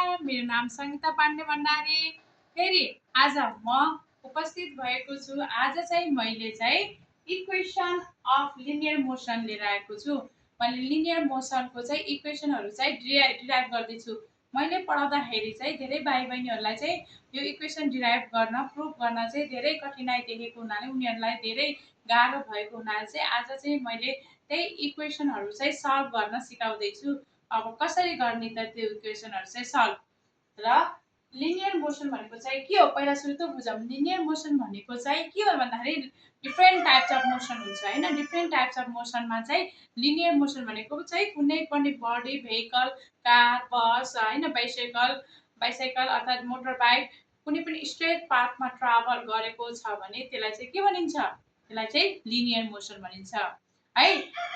नमस्कार, मेरो नाम सङ्गीता पाण्डे भण्डारी। फेरि आज म उपस्थित भएको छु। आज चाहिँ मैले चाहिँ इक्वेसन अफ लिनियर मोसन लिएर आएको छु। मैले लिनियर मोसनको चाहिँ इक्वेसनहरू चाहिँ डिराइभ गर्दैछु। मैले पढाउँदाखेरि चाहिँ धेरै भाइ बहिनीहरूलाई चाहिँ यो इक्वेसन डिराइभ गर्न प्रुभ गर्न चाहिँ धेरै कठिनाइ देखेको हुनाले उनीहरूलाई धेरै गाह्रो भएको हुनाले चाहिँ आज चाहिँ मैले त्यही इक्वेसनहरू चाहिँ सल्भ गर्न सिकाउँदैछु। अब कसरी गर्ने त त्यो इक्वेसनहरू चाहिँ सल्भ र लिनियर मोसन भनेको चाहिँ के हो पहिला सुरु त बुझौँ। लिनियर मोसन भनेको चाहिँ के हो भन्दाखेरि डिफ्रेन्ट टाइप्स अफ मोसन हुन्छ हैन। डिफ्रेन्ट टाइप्स अफ मोसनमा चाहिँ लिनियर मोसन भनेको चाहिँ कुनै पनि बडी भेहिकल कार बस हैन बाइसाइकल अर्थात् मोटर बाइक कुनै पनि स्ट्रेट पाथमा ट्राभल गरेको छ भने त्यसलाई चाहिँ के भनिन्छ, त्यसलाई चाहिँ लिनियर मोसन भनिन्छ है।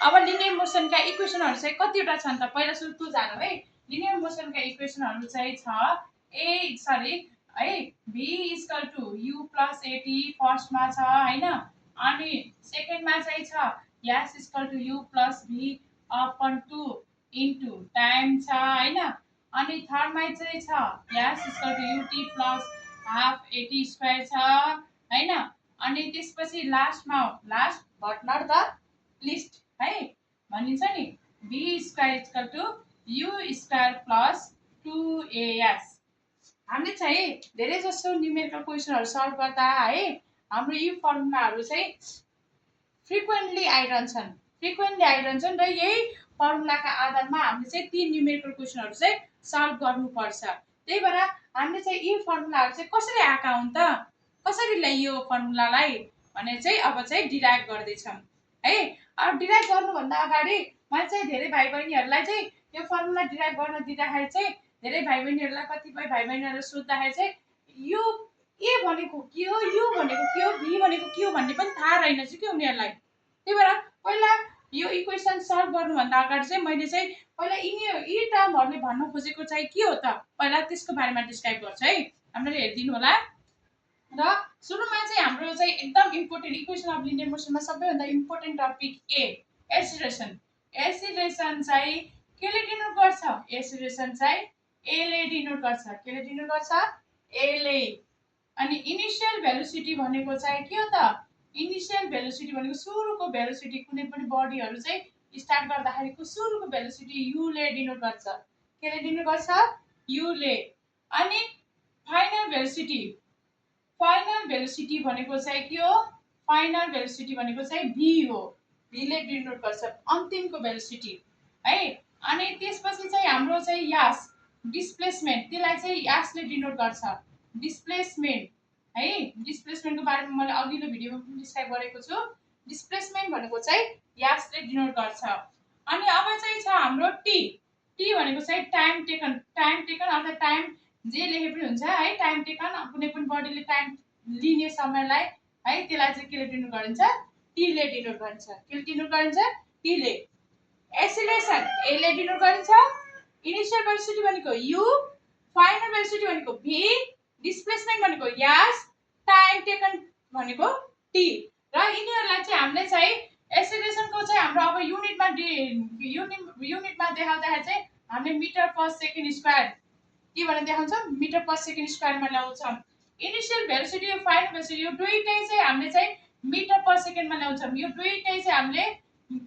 अब लिनियर मोसनका इक्वेसनहरू चाहिँ कतिवटा छन् त पहिला सुरु तँ जानु है। लिनियर मोसनका इक्वेसनहरू चाहिँ छ v equal to u plus AT फर्स्टमा छ हैन। अनि सेकेन्डमा चाहिँ छ s equal to u plus v upon 2 into time छ हैन। अनि थर्डमा चाहिँ छ s equal to ut plus half AT square छ हैन। अनि त्यसपछि लास्टमा last but not the least है भनिन्छ नि v square equal to u square plus 2as। हामीले चाहिँ धेरै जसो न्युमेरिकल क्वेसनहरू सल्भ गर्दा है हाम्रो यी फर्मुलाहरू चाहिँ फ्रिक्वेन्टली आइरहन्छन् र यही फर्मुलाका आधारमा हामीले चाहिँ ती न्युमेरिकल क्वेसनहरू चाहिँ सल्भ गर्नुपर्छ। त्यही भएर हामीले चाहिँ यी फर्मुलाहरू चाहिँ कसरी आएका हुन् त, कसरी ल्याइयो फर्मुलालाई भने चाहिँ अब चाहिँ डिराइभ गर्दैछौँ है। अब डिराइभ गर्नुभन्दा अगाडि मैले चाहिँ धेरै भाइ बहिनीहरूलाई चाहिँ यो फर्मुला डिराइभ गर्न दिँदाखेरि चाहिँ धेरै भाइ बहिनीहरूलाई कतिपय भाइ बहिनीहरूलाई सोद्धाखेरि चाहिँ यो ए भनेको के हो, यु भनेको के हो, भी भनेको के हो भन्ने पनि थाहा रहेनछ कि उनीहरूलाई। त्यही भएर पहिला यो इक्वेसन सल्भ गर्नुभन्दा अगाडि चाहिँ मैले चाहिँ पहिला यी टर्महरूले भन्न खोजेको चाहिँ के हो त पहिला त्यसको बारेमा डिस्क्राइब गर्छु है। हामीले हेरिदिनु होला। र सुरुमा चाहिँ हाम्रो चाहिँ एकदम इम्पोर्टेन्ट इक्वेसन अफ लिनियर मोसनमा सबैभन्दा इम्पोर्टेन्ट टपिक एक्सिलरेसन। एक्सिलरेसन चाहिँ केले डिनोट गर्छ, एक्सिलरेसन चाहिँ एले डिनोट गर्छ। केले डिनोट गर्छ, एले। अनि इनिशियल भेलोसिटी भनेको चाहिँ के हो त, इनिशियल भेलोसिटी भनेको सुरुको भेलोसिटी कुनै पनि बडीहरू चाहिँ स्टार्ट गर्दाखेरिको सुरुको भेलोसिटी युले डिनोट गर्छ। केले डिनोट गर्छ, युले। अनि फाइनल भेलोसिटी भनेको चाहिँ के हो, फाइनल भेलोसिटी भनेको चाहिँ भी हो, भीले डिनोट गर्छ अन्तिमको भेलोसिटी है। अनि त्यसपछि चाहिँ हाम्रो चाहिँ यास डिस्प्लेसमेन्ट, त्यसलाई चाहिँ यासले डिनोट गर्छ, डिस्प्लेसमेन्ट है। डिस्प्लेसमेन्टको बारेमा मैले अघिल्लो भिडियोमा पनि डिस्क्राइब गरेको छु। डिस्प्लेसमेन्ट भनेको चाहिँ यासले डिनोट गर्छ। अनि अब चाहिँ छ हाम्रो टी भनेको चाहिँ टाइम टेकन अर्थात् टाइम जे लेखे पनि हुन्छ है। टाइम टेकन कुनै पनि बडीले टाइम लिने समयलाई है त्यसलाई चाहिँ केले डिनोट गरिन्छ, टीले डिनोट गरिन्छ। केले डिनोट गरिन्छ, टीले। एक्सिलरेसन एले डिनोट गरिन्छ। इनिशियल भेलोसिटी भनेको यु, फाइनल भेलोसिटी भनेको भी, डिस्प्लेसमेन्ट भनेको यास, टाइम टेकन भनेको टी। र यिनीहरूलाई चाहिँ हामीले चाहिँ एक्सिलरेसनको चाहिँ हाम्रो अब युनिटमा देखाउँदाखेरि चाहिँ हामीले मिटर पर सेकेन्ड स्क्वायर के भनेर देखाउँछौँ, मिटर पर सेकेन्ड स्क्वायरमा ल्याउँछौँ। इनिशियल भेलोसिटी र फाइनल भेलोसिटी यो दुईटै चाहिँ हामीले चाहिँ मिटर पर सेकेन्डमा ल्याउँछौँ। यो दुईटै चाहिँ हामीले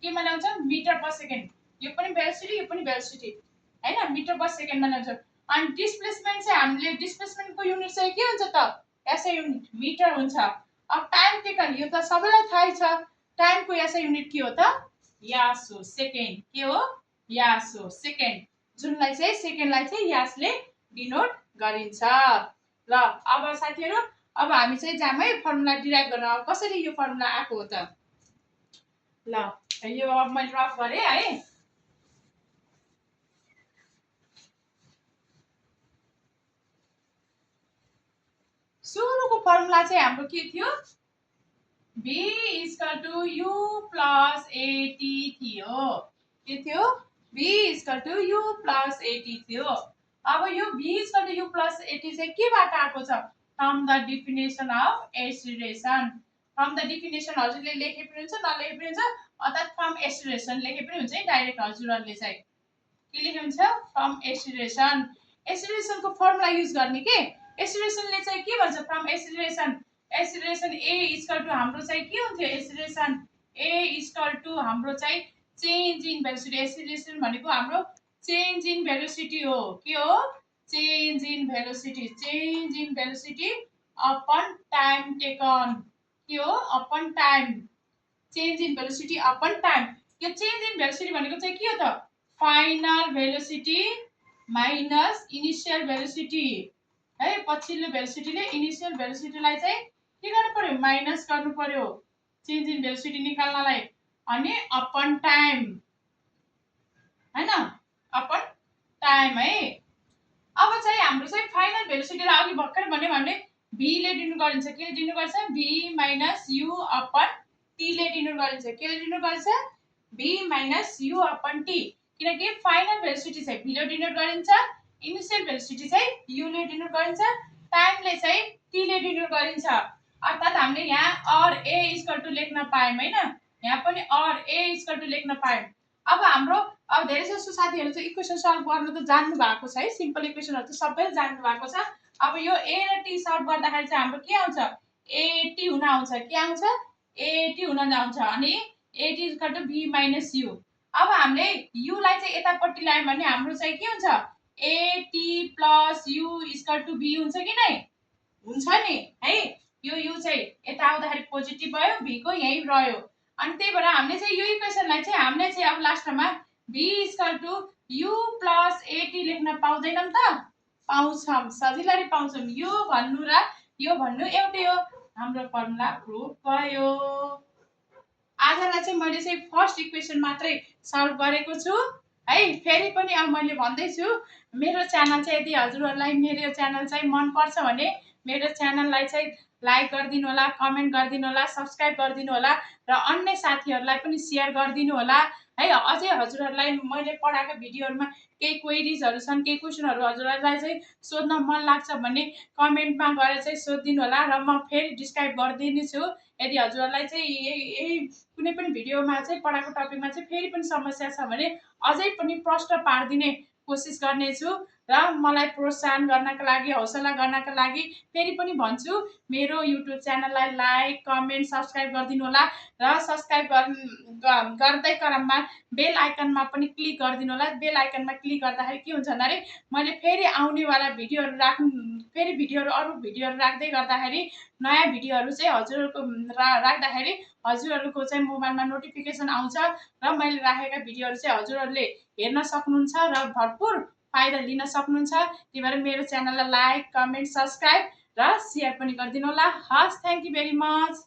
केमा ल्याउँछौँ, मिटर पर सेकेन्ड। यो पनि भेलोसिटी यो पनि भेलोसिटी हैन, मिटर पर सेकेन्डमा ल्याउँछौँ। अनि डिस्प्लेसमेन्ट चाहिँ हामीले डिस्प्लेसमेन्टको युनिट चाहिँ के हुन्छ त, एसआई युनिट मिटर हुन्छ। अब टाइम टेकन यो त सबैलाई थाहै छ, टाइमको एसआई युनिट के हो त, यास हो, सेकेन्ड। के हो, यास हो, सेकेन्ड। जुनलाई चाहिँ सेकेन्डलाई चाहिँ यासले डिनोट गरिन्छ। ल अब साथीहरू अब हामी चाहिँ जाम है फर्मुला डिराइभ गर्न। अब कसरी यो फर्मुला आएको हो त, ल यो अब मैले रफ गरेँ है। सुरुको फर्मुला चाहिँ हाम्रो के थियो, v equal to u plus AT थियो। के थियो, v equal to u plus AT थियो। अब यो v equal to u plus AT चाहिँ केबाट आएको छ, from the definition of acceleration. From the definition हजुरले लेखे पनि हुन्छ नलेखे पनि हुन्छ, अर्थात् फ्रम एक्सिलरेसन लेखे पनि हुन्छ है। डाइरेक्ट हजुरहरूले चाहिँ के लेखे हुन्छ, फ्रम एक्सिलरेसन। एसिलेरेसनको फर्मुला युज गर्ने के एसिलेरेसनले चाहिँ के भन्छ फ्रम एसिलेरेसन ए इक्वल टु हाम्रो चाहिँ के हुन्थ्यो एसिलेरेसन ए इक्वल टु हाम्रो चाहिँ चेन्ज इन भेलोसिटी एसिलेरेसन भनेको हाम्रो चेन्ज इन भेलोसिटी हो के हो change in velocity upon time taken के हो upon time change in velocity upon time यो चेन्ज इन भेलोसिटी भनेको चाहिँ के हो त final velocity minus initial velocity है पछिल्लो भेलोसिटीले इनिसियल भेलोसिटीलाई चाहिँ के गर्नु पर्यो माइनस गर्नु पर्यो चेन्ज इन भेलोसिटी निकाल्नलाई अनि अपन टाइम हैन अपन टाइम है अब चाहिँ हाम्रो चाहिँ फाइनल भेलोसिटीलाई अघि भर्खर भने v ले डिनोट गरिन्छ के ले डिनोट गर्छ v minus u upon t ले डिनोट गरिन्छ के ले डिनोट गर्छ v minus u upon t किनकि फाइनल भेलोसिटी चाहिँ v ले डिनोट गरिन्छ इनिशियल भेलोसिटी चाहिँ u ले डिनोट गरिन्छ टाइमले चाहिँ t ले डिनोट गरिन्छ अर्थात हामीले यहाँ और a इक्वल टु लेख्न पायौं हैन यहाँ पनि और a इक्वल टु लेख्न पायौं अब हाम्रो अब धेरै जसो साथीहरु चाहिँ इक्वेसन सल्भ गर्न त जान्नु भएको छ है सिम्पल इक्वेसनहरु त सबैले जान्नु भएको छ अब यो a र t सल्भ गर्दाखेरि चाहिँ हाम्रो के आउँछ at हुन आउँछ के आउँछ at हुन जान्छ अनि at equal to v minus u अब हामीले u लाई चाहिँ यतापट्टि ल्यायौं भने हाम्रो चाहिँ के हुन्छ at plus u equal to v हुन्छ कि नै हुन्छ नि है यो u चाहिँ यता आउँदाखेरि पोजिटिभ भयो v को यही रह्यो अनि त्यही भएर हामीले चाहिँ यो इक्वेसनलाई चाहिँ हामीले चाहिँ अब लास्टमा v equal to u plus at लेख्न पाउँदैनौं त पाउँछौं सजिलै पाउँछौं यो भन्नु र यो भन्नु एउटै हो हाम्रो फर्मुला प्रुफ भयो आजलाई चाहिँ मैले चाहिँ फर्स्ट इक्वेसन मात्रै सल्भ गरेको छु है फेरि पनि अब मैले भन्दै छु मेरो च्यानल चाहिँ यदि हजुरहरुलाई मेरो च्यानल चाहिँ मन पर्छ भने मेरो च्यानललाई चाहिँ लाइक गरिदिनु होला कमेन्ट गरिदिनु होला सब्स्क्राइब गरिदिनु होला र अन्य साथीहरुलाई पनि शेयर गरिदिनु होला है अझै हजुरहरुलाई मैले पढाएको भिडियोहरुमा केही क्वेरीजहरु छन् केही क्वेशनहरु हजुरहरुलाई चाहिँ सोध्न मन लाग्छ भने कमेन्टमा गएर चाहिँ सोधिदिनु होला र म फेरि डिस्क्राइब गर्दिने छु यदि हजुरहरुलाई चाहिँ यही कुनै पनि भिडियोमा चाहिँ पढाएको टपिकमा चाहिँ फेरि पनि समस्या छ भने अझै पनि प्रश्न पार्दिने कोसिस गर्नेछु र मलाई प्रोत्साहन गर्नका लागि हौसला गर्नका लागि फेरि पनि भन्छु मेरो युट्युब च्यानललाई लाइक कमेन्ट सब्स्क्राइब गरिदिनु होला र सब्स्क्राइब गर्दै क्रममा बेल आइकनमा पनि क्लिक गरिदिनु होला बेल आइकनमा क्लिक गर्दाखेरि के हुन्छ भने मैले फेरि आउनेवाला भिडियोहरु फेरि भिडियोहरु अरु भिडियोहरु राख्दै गर्दाखेरि नयाँ भिडियोहरु चाहिँ हजुरहरुको राख्दाखेरि हजुरहरुको चाहिँ मोबाइलमा नोटिफिकेसन आउँछ र मैले राखेका भिडियोहरु चाहिँ हजुरहरुले हेर्न सक्नुहुन्छ र भरपुर फाइदा लिन सक्नुहुन्छ त्यही भएर मेरो च्यानललाई लाइक कमेन्ट सब्स्क्राइब र शेयर पनि गरिदिनु होला हस् थ्यांक यू भेरी मच